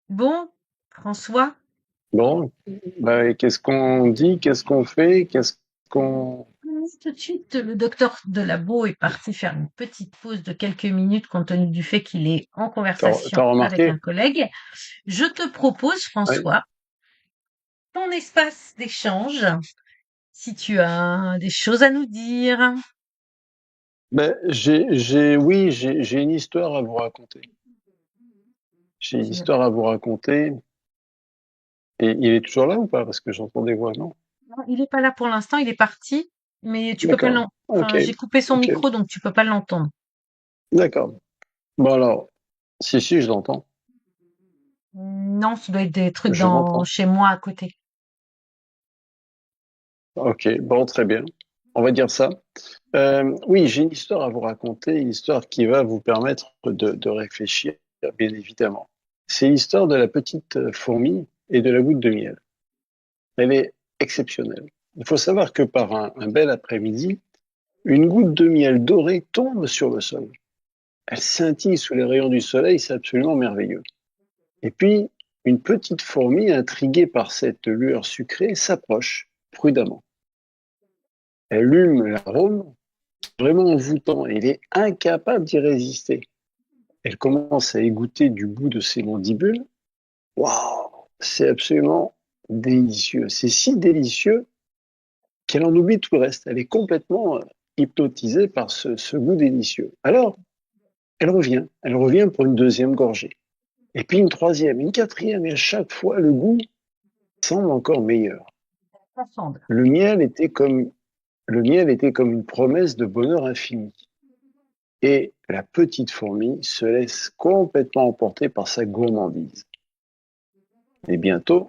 Bon, François, Bon, qu'est-ce qu'on dit, qu'est-ce qu'on fait, qu'est-ce qu'on... tout de suite, le docteur Delabeau est parti faire une petite pause de quelques minutes compte tenu du fait qu'il est en T'as conversation avec un remarqué? collègue. Je te propose, Oui. François, ton espace d'échange, si tu as des choses à nous dire. J'ai une histoire à vous raconter. J'ai une Tu n'as- histoire à vous raconter. Et il est toujours là ou pas? Parce que j'entends des voix, non? Non, il n'est pas là pour l'instant, il est parti, mais tu peux pas D'accord. l'entendre. Ok. Enfin, j'ai coupé son Ok. micro, donc tu peux pas l'entendre. D'accord. Bon alors, si, je l'entends. Non, ça doit être des trucs Je dans l'entends. chez moi à côté. Ok. Bon, très bien. On va dire ça. Oui, j'ai une histoire à vous raconter, une histoire qui va vous permettre de réfléchir, bien évidemment. C'est l'histoire de la petite fourmi et de la goutte de miel. Elle est exceptionnelle. Il faut savoir que par un bel après-midi, une goutte de miel dorée tombe sur le sol. Elle scintille sous les rayons du soleil, c'est absolument merveilleux. Et puis, une petite fourmi, intriguée par cette lueur sucrée, s'approche prudemment. Elle hume l'arôme, vraiment envoûtant, et elle est incapable d'y résister. Elle commence à égoutter du bout de ses mandibules. Waouh, c'est absolument délicieux. C'est si délicieux qu'elle en oublie tout le reste. Elle est complètement hypnotisée par ce goût délicieux. Alors, elle revient pour une deuxième gorgée. Et puis une troisième, une quatrième, et à chaque fois, le goût semble encore meilleur. Ensemble. Le miel était comme, le miel était comme une promesse de bonheur infini. Et la petite fourmi se laisse complètement emporter par sa gourmandise. Et bientôt,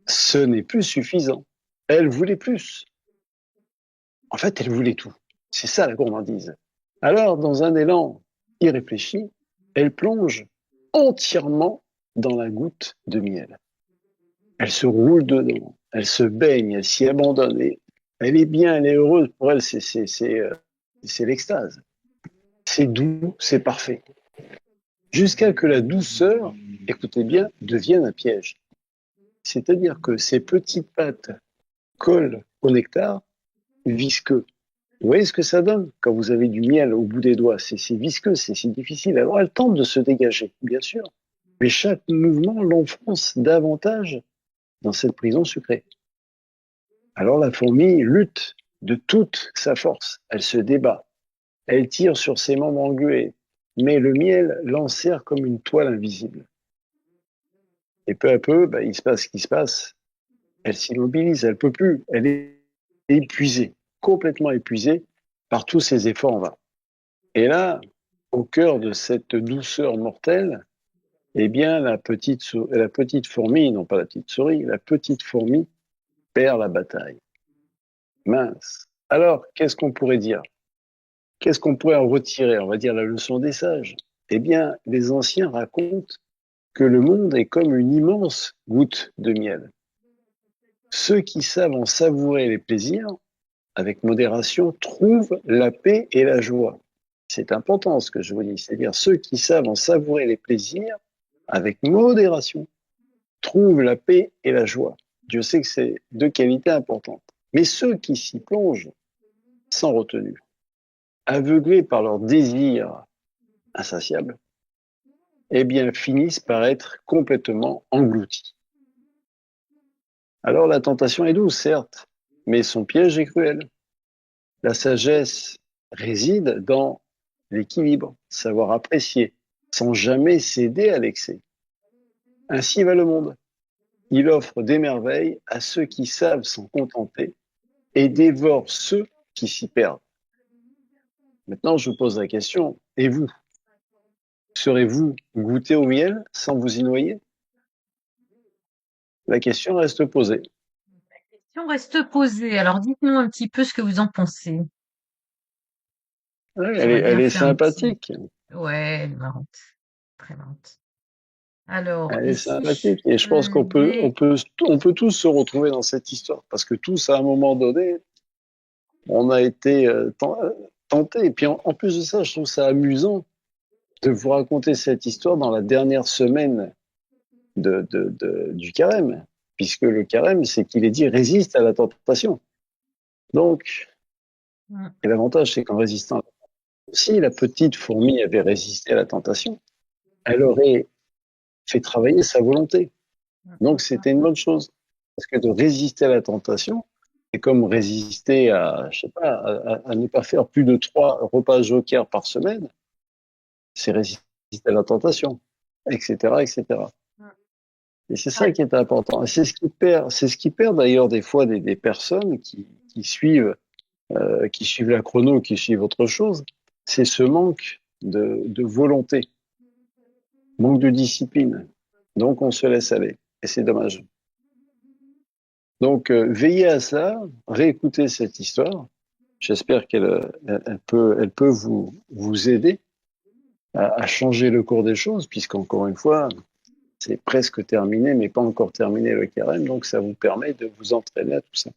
ce n'est plus suffisant. Elle voulait plus. En fait, elle voulait tout. C'est ça la gourmandise. Alors, dans un élan irréfléchi, elle plonge entièrement dans la goutte de miel. Elle se roule dedans, elle se baigne, elle s'y abandonne. Et elle est bien, elle est heureuse. Pour elle, c'est l'extase. C'est doux, c'est parfait. Jusqu'à que la douceur, écoutez bien, devienne un piège. C'est-à-dire que ces petites pattes collent au nectar visqueux. Vous voyez ce que ça donne quand vous avez du miel au bout des doigts? C'est visqueux, c'est difficile. Alors elle tente de se dégager, bien sûr. Mais chaque mouvement l'enfonce davantage dans cette prison sucrée. Alors la fourmi lutte de toute sa force. Elle se débat. Elle tire sur ses membres englués. Mais le miel l'enserre comme une toile invisible. Et peu à peu, il se passe ce qui se passe. Elle s'immobilise, elle peut plus. Elle est épuisée, complètement épuisée par tous ses efforts en vain. Et là, au cœur de cette douceur mortelle, eh bien, la petite fourmi, non pas la petite souris, la petite fourmi perd la bataille. Mince. Alors, qu'est-ce qu'on pourrait dire? Qu'est-ce qu'on pourrait en retirer? On va dire la leçon des sages. Eh bien, les anciens racontent que le monde est comme une immense goutte de miel. Ceux qui savent en savourer les plaisirs, avec modération, trouvent la paix et la joie. C'est important ce que je vous dis, c'est-à-dire ceux qui savent en savourer les plaisirs, avec modération, trouvent la paix et la joie. Dieu sait que c'est deux qualités importantes. Mais ceux qui s'y plongent sans retenue, aveuglés par leur désir insatiable, eh bien finissent par être complètement engloutis. Alors la tentation est douce, certes, mais son piège est cruel. La sagesse réside dans l'équilibre, savoir apprécier, sans jamais céder à l'excès. Ainsi va le monde. Il offre des merveilles à ceux qui savent s'en contenter et dévore ceux qui s'y perdent. Maintenant, je vous pose la question, et vous, serez-vous goûté au miel sans vous y noyer? La question reste posée. Si on reste posé, alors dites-nous un petit peu ce que vous en pensez. Ouais, J'aimerais elle bien est faire un petit. sympathique. Ouais, elle est marrante, très marrante. Alors, Elle est ici, sympathique. Et je pense je vais. on peut tous se retrouver dans cette histoire. Parce que tous, à un moment donné, on a été tentés. Et puis en plus de ça, je trouve ça amusant de vous raconter cette histoire dans la dernière semaine du carême, puisque le carême, c'est qu'il est dit résiste à la tentation. Donc, Mm. et l'avantage, c'est qu'en résistant, si la petite fourmi avait résisté à la tentation, elle aurait fait travailler sa volonté. Donc, c'était une bonne chose. Parce que de résister à la tentation, c'est comme résister à, je sais pas, à ne pas faire plus de 3 repas joker par semaine, c'est résister à la tentation, etc., etc. Et c'est ça Ouais. qui est important. Et c'est ce qui perd d'ailleurs des fois des personnes qui suivent la chrono, qui suivent autre chose. C'est ce manque de volonté, manque de discipline. Donc on se laisse aller. Et c'est dommage. Donc veillez à ça, réécoutez cette histoire. J'espère elle peut vous aider à changer le cours des choses, puisqu'encore une fois, c'est presque terminé, mais pas encore terminé le carême, donc ça vous permet de vous entraîner à tout ça.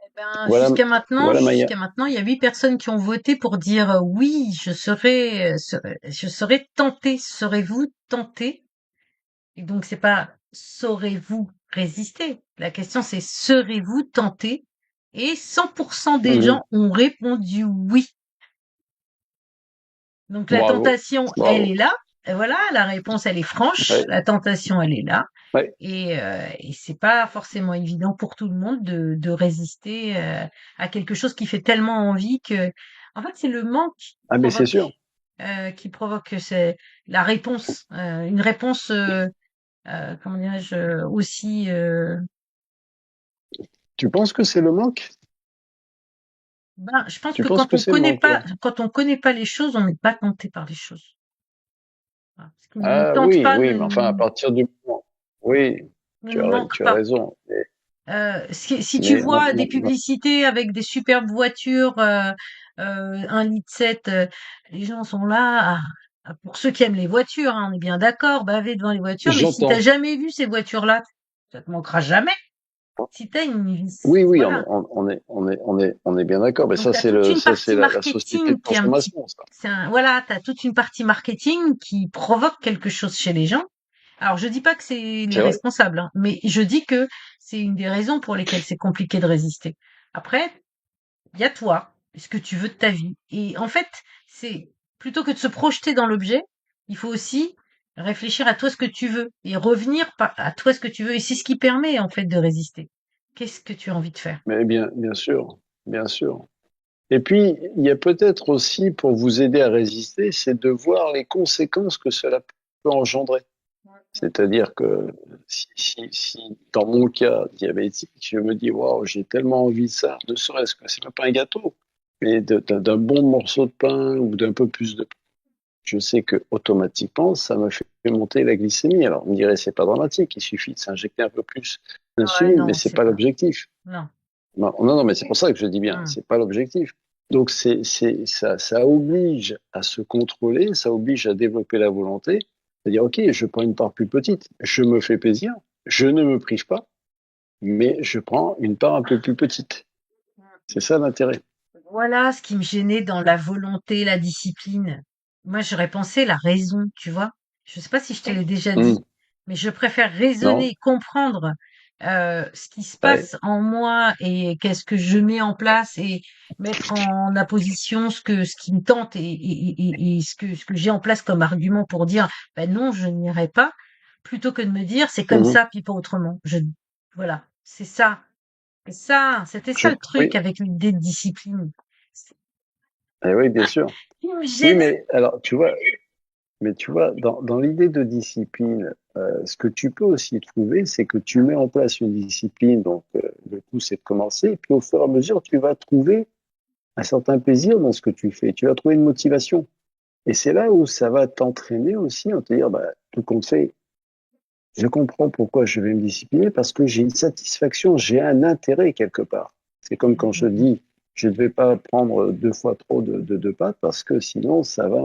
Eh ben, Voilà, voilà Maya. jusqu'à maintenant, il y a 8 personnes qui ont voté pour dire oui, je serais tenté. Serez-vous tenté? Et donc, c'est pas saurez-vous résister. La question, c'est serez-vous tenté? Et 100% des Mhm. gens ont répondu oui. Donc, la Bravo, tentation, elle bravo. est là. Et voilà, la réponse, elle est franche. Ouais, La tentation, elle est là. ouais. Et c'est pas forcément évident pour tout le monde de résister à quelque chose qui fait tellement envie que, en fait, c'est le manque Ah, mais c'est sûr. qui provoque c'est la réponse, une réponse, comment dirais-je, aussi. Tu penses que c'est le manque? Ben, je pense Tu que penses que c'est le manque, toi? quand on connaît pas les choses, on n'est pas tenté par les choses. Voilà. Ce qui ne nous Ah tente oui, pas oui, mais enfin, à partir du moment. Oui, ne nous manque tu as pas. raison. Si tu Mais vois des publicités avec des superbes voitures, 1,7 litre, les gens sont là, pour ceux qui aiment les voitures, hein, on est bien d'accord, baver devant les voitures, mais si t'as j'entends. jamais vu ces voitures-là, ça te manquera jamais. Si t'as Oui, oui, voilà. on est bien d'accord. Mais Donc t'as toute une ça, c'est partie la société de marketing qui est un petit, consommation, ça. voilà, t'as toute une partie marketing qui provoque quelque chose chez les gens. Alors je dis pas que c'est les C'est vrai? responsables, hein, mais je dis que c'est une des raisons pour lesquelles c'est compliqué de résister. Après, il y a toi, ce que tu veux de ta vie. Et en fait, c'est plutôt que de se projeter dans l'objet, il faut aussi réfléchir à toi ce que tu veux et revenir à toi ce que tu veux. Et c'est ce qui permet en fait de résister. Qu'est-ce que tu as envie de faire? Mais bien sûr, bien sûr. Et puis, il y a peut-être aussi, pour vous aider à résister, c'est de voir les conséquences que cela peut engendrer. C'est-à-dire que si, dans mon cas diabétique, je me dis, waouh, j'ai tellement envie de ça, ne serait-ce que, c'est même pas un gâteau, mais d'un bon morceau de pain ou d'un peu plus de pain, je sais que automatiquement, ça me fait monter la glycémie. Alors, on me dirait, c'est pas dramatique, il suffit de s'injecter un peu plus Ouais, d'insuline, mais non, c'est c'est pas pas. l'objectif. Non. Non, mais c'est pour ça que je dis bien, Hum. c'est pas l'objectif. Donc ça oblige à se contrôler, ça oblige à développer la volonté, c'est-à-dire ok, je prends une part plus petite, je me fais plaisir, je ne me prive pas, mais je prends une part un peu plus petite. C'est ça l'intérêt. Voilà ce qui me gênait dans la volonté, la discipline. Moi, j'aurais pensé la raison, tu vois. Je sais pas si je te l'ai déjà dit, Hum, mais je préfère raisonner, non, comprendre ce qui se ouais, passe en moi et qu'est-ce que je mets en place et mettre en apposition ce qui me tente et ce que j'ai en place comme argument pour dire ben non, je n'irai pas, plutôt que de me dire c'est comme mhm, ça puis pas autrement. Voilà, c'est ça. C'était ça le truc oui, avec l'idée de discipline. oui, bien sûr. Il me Oui, gênait. mais alors tu vois, dans l'idée de discipline, ce que tu peux aussi trouver, c'est que tu mets en place une discipline, donc le tout c'est de commencer, et puis au fur et à mesure, tu vas trouver un certain plaisir dans ce que tu fais, tu vas trouver une motivation. Et c'est là où ça va t'entraîner aussi, à te dire, bah, tout compte fait, je comprends pourquoi je vais me discipliner, parce que j'ai une satisfaction, j'ai un intérêt quelque part. C'est comme quand je dis, je ne vais pas prendre 2 fois trop de pâtes, parce que sinon, ça va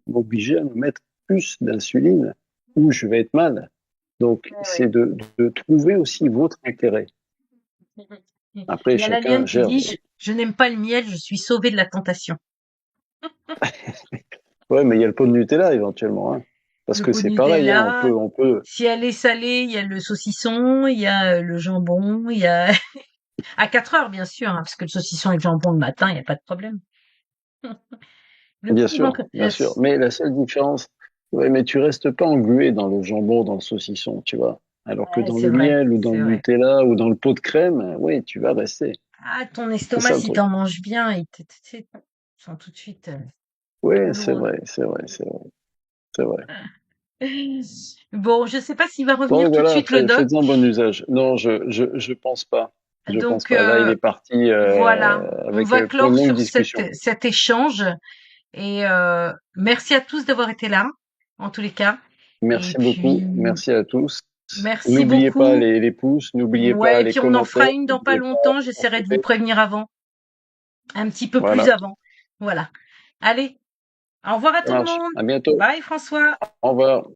m'obliger à me mettre plus d'insuline, ou je vais être mal. Donc, Ouais, ouais. c'est de trouver aussi votre intérêt. Après, Il y a la liane chacun qui gère. dit, je n'aime pas le miel, je suis sauvée de la tentation. Ouais, mais il y a le pot de Nutella éventuellement, hein. Parce Le que pot de c'est pareil, hein, Nutella, on peut. si elle est salée, il y a le saucisson, il y a le jambon, il y a à 4 heures bien sûr, hein, parce que le saucisson et le jambon le matin, il y a pas de problème. Le Bien coup sûr, donc bien sûr. Mais la seule différence, ouais, mais tu restes pas englué dans le jambon, dans le saucisson, tu vois. Alors que ouais, dans c'est le vrai, miel ou dans c'est le vrai. Nutella ou dans le pot de crème, oui, tu vas rester. Ah, ton C'est estomac, ça le si truc. t'en manges bien, tu sais, sens tout de suite Oui, c'est lourd. vrai, c'est vrai, c'est vrai, c'est vrai. Bon, je sais pas s'il va Bon, revenir et tout de voilà, suite le doc. faites-en bon usage. Non, je pense pas. Je pense Donc pas. Là, il est parti voilà, on avec va pour une clore longue sur discussion. cet échange et merci à tous d'avoir été là, en tous les cas. Et Merci beaucoup. puis Merci à tous. merci N'oubliez pas beaucoup. les pouces, n'oubliez pas Ouais, et les puis on en fera commentaires, une dans pas n'oubliez pas longtemps. de J'essaierai de vous partager. prévenir avant, un petit peu plus Voilà, avant. Voilà. Allez, au revoir à ça tout le marche. monde. À bientôt. Bye François. Au revoir.